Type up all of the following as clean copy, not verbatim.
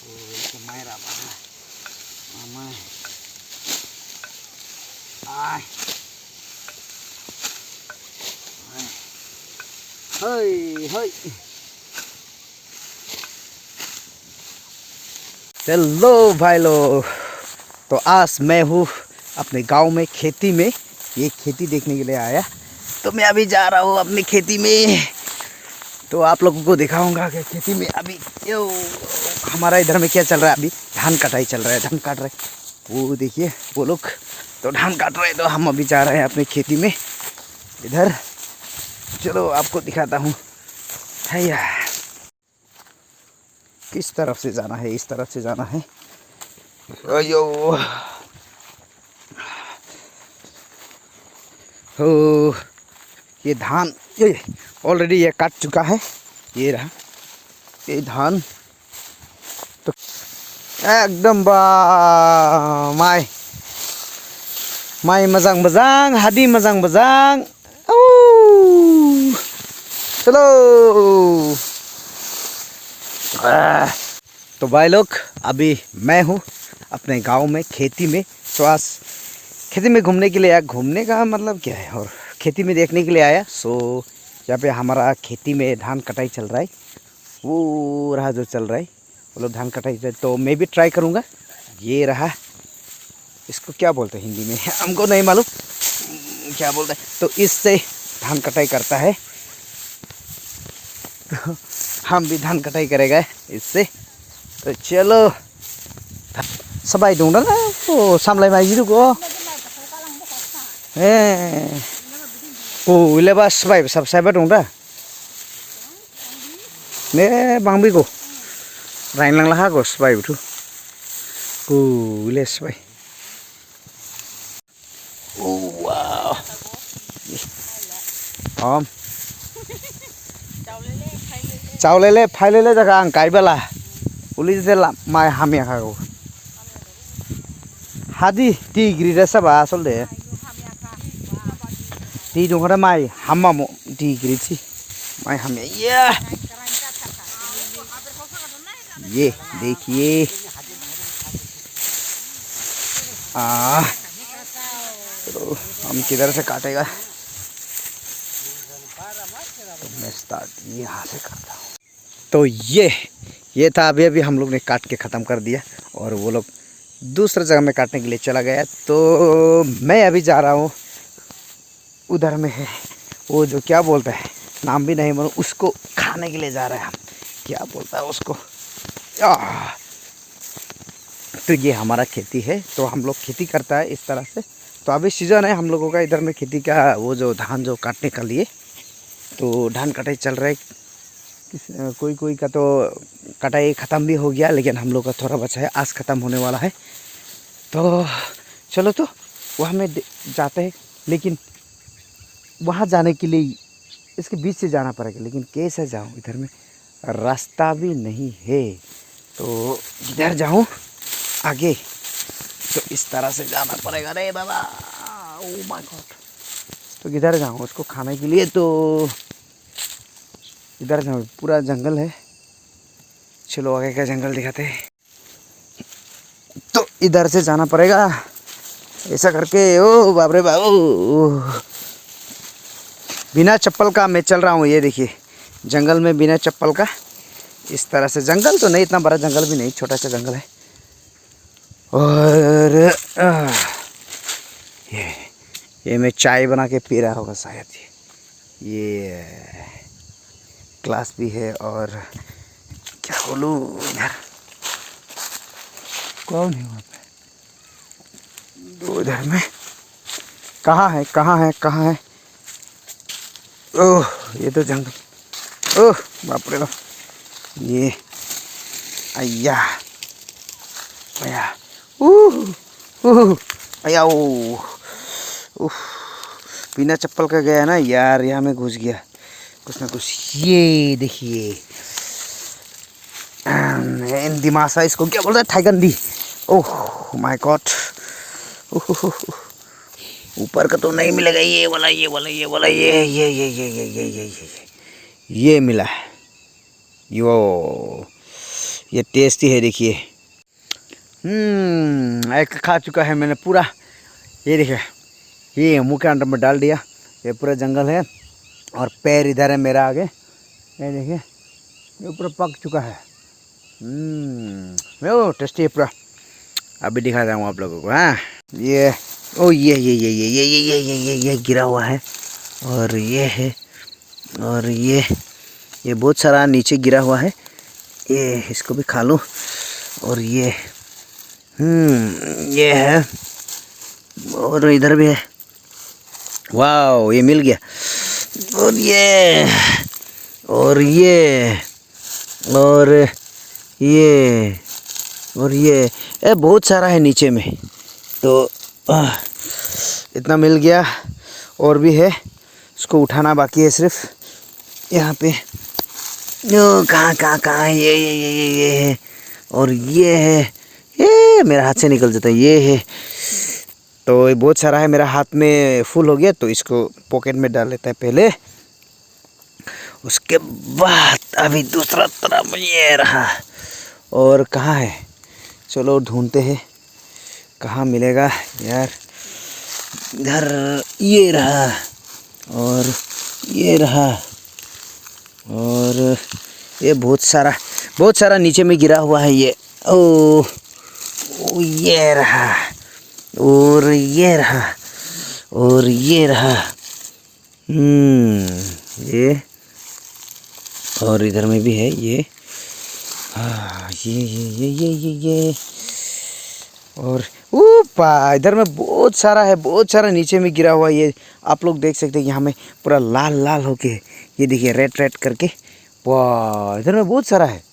Ôi cái máy ra mà mày ai hơi hơi hello भाई लोग। तो आज मैं हूँ अपने गांव में खेती में, ये खेती देखने के लिए आया। तो मैं अभी जा रहा हूँ अपनी खेती में, तो आप लोगों को दिखाऊंगा कि खेती में अभी यो हमारा इधर में क्या चल रहा है। अभी धान कटाई चल रहा है, धान काट रहे, वो देखिए वो लोग तो धान काट रहे हैं। तो हम अभी जा रहे हैं अपनी खेती में इधर। चलो आपको दिखाता हूँ है यार, किस तरफ से जाना है, इस तरफ से जाना है। अयो हो, ये धान ये ऑलरेडी ये काट चुका है, ये रहा ये धान। तो एकदम बा माय माय मजांग मजांग हादी मजांग मजांग। चलो तो भाई लोग, अभी मैं हूँ अपने गांव में खेती में। तो आज खेती में घूमने के लिए आया। घूमने का मतलब क्या है, और खेती में देखने के लिए आया। सो यहाँ पे हमारा खेती में धान कटाई चल रहा है, वो रहा जो चल रहा है वो लोग धान कटाई चल। तो मैं भी ट्राई करूँगा। ये रहा, इसको क्या बोलते हैं हिंदी में हमको नहीं मालूम क्या बोलते हैं। तो इससे धान कटाई करता है, तो हम भी धान कटाई करेगा इससे। तो चलो सबाई दं ना ओ सामलायबाय जिरुको ए ओ इलेबा सबाय सब साइबा दं दा ने बांबिगो रायलांला हागो सबाय बुथु ओ इले सबाय ओ वाव हम चावलेले फाइलेले जगह आं गायबाला पुलिस से माय हामिया खागो हादी टी ग्रीरा सबा आसल दे टी दंखरा माय हामा मो टी ग्रीची माय हामिया ये देखिए तो हम किधर से काटेगा। तो मैं स्टार्ट यहाँ से करता हूँ। तो ये था, अभी अभी हम लोग ने काट के ख़त्म कर दिया और वो लोग दूसरे जगह में काटने के लिए चला गया। तो मैं अभी जा रहा हूँ, उधर में है वो जो क्या बोलता है, नाम भी नहीं मालूम, उसको खाने के लिए जा रहे हैं हम। क्या बोलता है उसको, तो ये हमारा खेती है। तो हम लोग खेती करता है इस तरह से। तो अभी सीज़न है हम लोगों का इधर में खेती का, वो जो धान जो काटने का लिए। तो धान कटाई चल रहा है, कोई कोई का तो कटाई ख़त्म भी हो गया, लेकिन हम लोग का थोड़ा बचा है, आज ख़त्म होने वाला है। तो चलो तो वहाँ में जाते हैं, लेकिन वहाँ जाने के लिए इसके बीच से जाना पड़ेगा। लेकिन कैसे जाऊँ, इधर में रास्ता भी नहीं है। तो इधर जाऊँ आगे, तो इस तरह से जाना पड़ेगा रे बाबा। ओह माय गॉड, तो किधर जाऊँ उसको खाने के लिए। तो इधर जाऊँ, पूरा जंगल है। चलो आगे का जंगल दिखाते हैं। तो इधर से जाना पड़ेगा ऐसा करके। ओ बाप रे बाप, बिना चप्पल का मैं चल रहा हूँ। ये देखिए जंगल में बिना चप्पल का, इस तरह से। जंगल तो नहीं, इतना बड़ा जंगल भी नहीं, छोटा सा जंगल है। और ये मैं चाय बना के पी रहा होगा शायद। ये ग्लास भी है, और क्या बोलूँ, यार कौन है वहाँ पे, दो इधर में कहाँ है कहाँ है कहाँ है। ओह ये तो जंगल, ओह बाप रे बाप, ये अय्या अय्या अय्या बिना चप्पल का गया ना यार, यहाँ में घुस गया कुछ ना कुछ। ये देखिए दिमासा, इसको क्या बोलते हैं, थाईगंदी। ओह माय गॉड, ऊपर का तो नहीं मिलेगा। ये वाला ये वाला ये वाला ये मिला है। यो ये टेस्टी है देखिए। एक खा चुका है मैंने पूरा। ये देखिए, ये मुँह के अंदर में डाल दिया। ये पूरा जंगल है और पैर इधर है मेरा आगे। ये देखिए, ये पूरा पक चुका है। वो टेस्टी है पूरा। अभी दिखाता हूँ आप लोगों को। हाँ, ये ओ ये गिरा हुआ है और ये है और ये बहुत सारा नीचे गिरा हुआ है। ये इसको भी खा लूँ। और ये है और इधर भी है। वाह, ये मिल गया। और ये और ये और ये और ये बहुत सारा है नीचे में। तो इतना मिल गया। और भी है, इसको उठाना बाकी है सिर्फ। यहाँ पे कहाँ ये है और ये है। ये मेरा हाथ से निकल जाता है। ये है, तो ये बहुत सारा है। मेरा हाथ में फुल हो गया तो इसको पॉकेट में डाल लेता है पहले। उसके बाद अभी दूसरा तरफ ये रहा। और कहाँ है, चलो ढूंढते हैं कहाँ मिलेगा यार। इधर ये रहा और ये रहा और ये बहुत सारा नीचे में गिरा हुआ है। ये ओ ये रहा और ये रहा और ये रहा। ये और इधर में भी है ये। ये और ऊपर इधर में बहुत सारा है, बहुत सारा नीचे में गिरा हुआ। ये आप लोग देख सकते हैं यहाँ में पूरा लाल लाल होके, ये देखिए रेड करके। वाह, इधर में बहुत सारा है,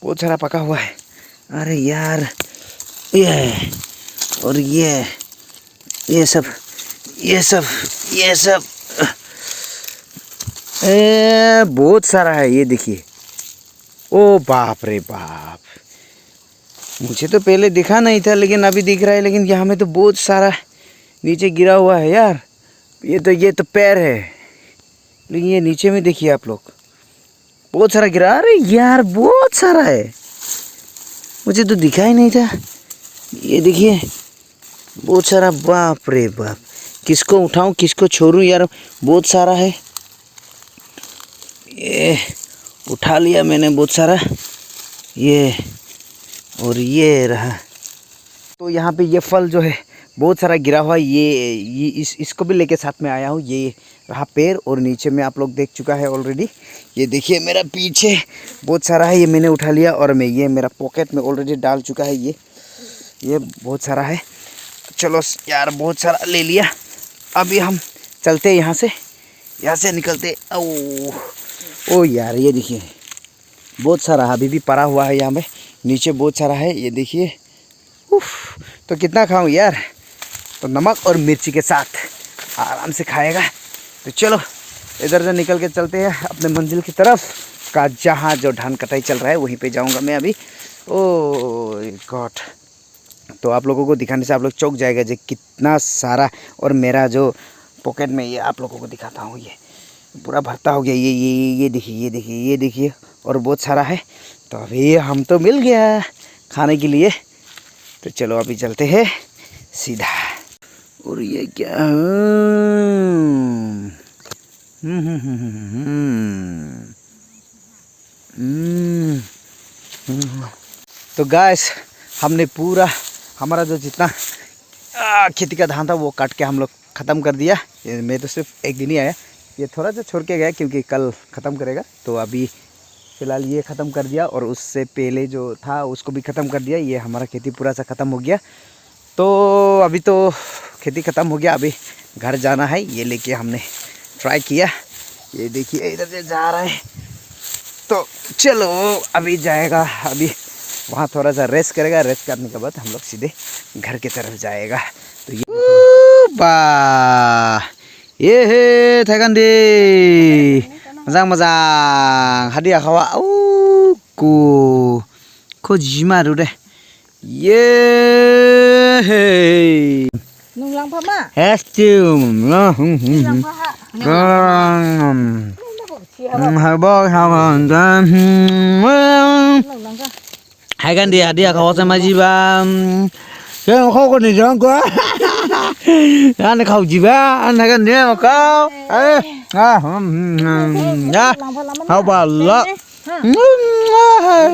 बहुत सारा पका हुआ है। अरे यार, ये और ये सब बहुत सारा है। ये देखिए, ओ बाप रे बाप, मुझे तो पहले दिखा नहीं था लेकिन अभी दिख रहा है। लेकिन यहाँ में तो बहुत सारा नीचे गिरा हुआ है यार। ये तो पैर है, लेकिन ये नीचे में देखिए आप लोग, बहुत सारा गिरा। अरे यार, बहुत सारा है, मुझे तो दिखा ही नहीं था। ये देखिए, बहुत सारा। बाप रे बाप, किसको उठाऊं किसको छोड़ूं यार, बहुत सारा है। ये उठा लिया मैंने बहुत सारा। ये और ये रहा। तो यहाँ पे ये फल जो है बहुत सारा गिरा हुआ है। ये इसको भी लेके साथ में आया हूँ। ये रहा पेड़ और नीचे में आप लोग देख चुका है ऑलरेडी। ये देखिए मेरा पीछे बहुत सारा है, ये मैंने उठा लिया और मैं ये मेरा पॉकेट में ऑलरेडी डाल चुका है। ये बहुत सारा है। चलो यार, बहुत सारा ले लिया। अभी हम चलते हैं यहाँ से निकलते। ओ यार, ये देखिए बहुत सारा अभी भी पड़ा हुआ है यहाँ में, नीचे बहुत सारा है। ये देखिए, तो कितना खाऊं यार, तो नमक और मिर्ची के साथ आराम से खाएगा। तो चलो इधर से निकल के चलते हैं अपने मंजिल की तरफ का, जहाँ जो धान कटाई चल रहा है वहीं पे जाऊंगा मैं अभी। ओ गॉड, तो आप लोगों को दिखाने से आप लोग चौंक जाएगा जो कितना सारा। और मेरा जो पॉकेट में ये आप लोगों को दिखाता हूँ, ये पूरा भरता हो गया। ये देखिए और बहुत सारा है। तो अभी हम तो मिल गया खाने के लिए। तो चलो अभी चलते हैं सीधा। और ये क्या, तो गाइस, हमने पूरा हमारा जो जितना खेती का धान था वो काट के हम लोग ख़त्म कर दिया। मैं तो सिर्फ एक दिन ही आया, ये थोड़ा सा छोड़ के गया क्योंकि कल ख़त्म करेगा। तो अभी फ़िलहाल ये ख़त्म कर दिया और उससे पहले जो था उसको भी ख़त्म कर दिया। ये हमारा खेती पूरा सा ख़त्म हो गया। तो अभी तो खेती ख़त्म हो गया, अभी घर जाना है। ये लेके हमने ट्राई किया। ये देखिए इधर से जा रहा है। तो चलो अभी जाएगा, अभी वहाँ थोड़ा सा रेस्ट करेगा। रेस्ट करने के बाद हम लोग सीधे घर की तरफ जाएगा। तो ये ये हे थाइगंदे मोजां हादी आखावा को जिमा दे ये हे nunglang pa ma Estum nunglang pa ha Harbor lâu lắm cơ hai cái đi khó xem mà gì ba cái khó con này rong quá anh không gì ba anh hai cái đi mà cao ấy nhá lòng phật lắm không bà lợ ha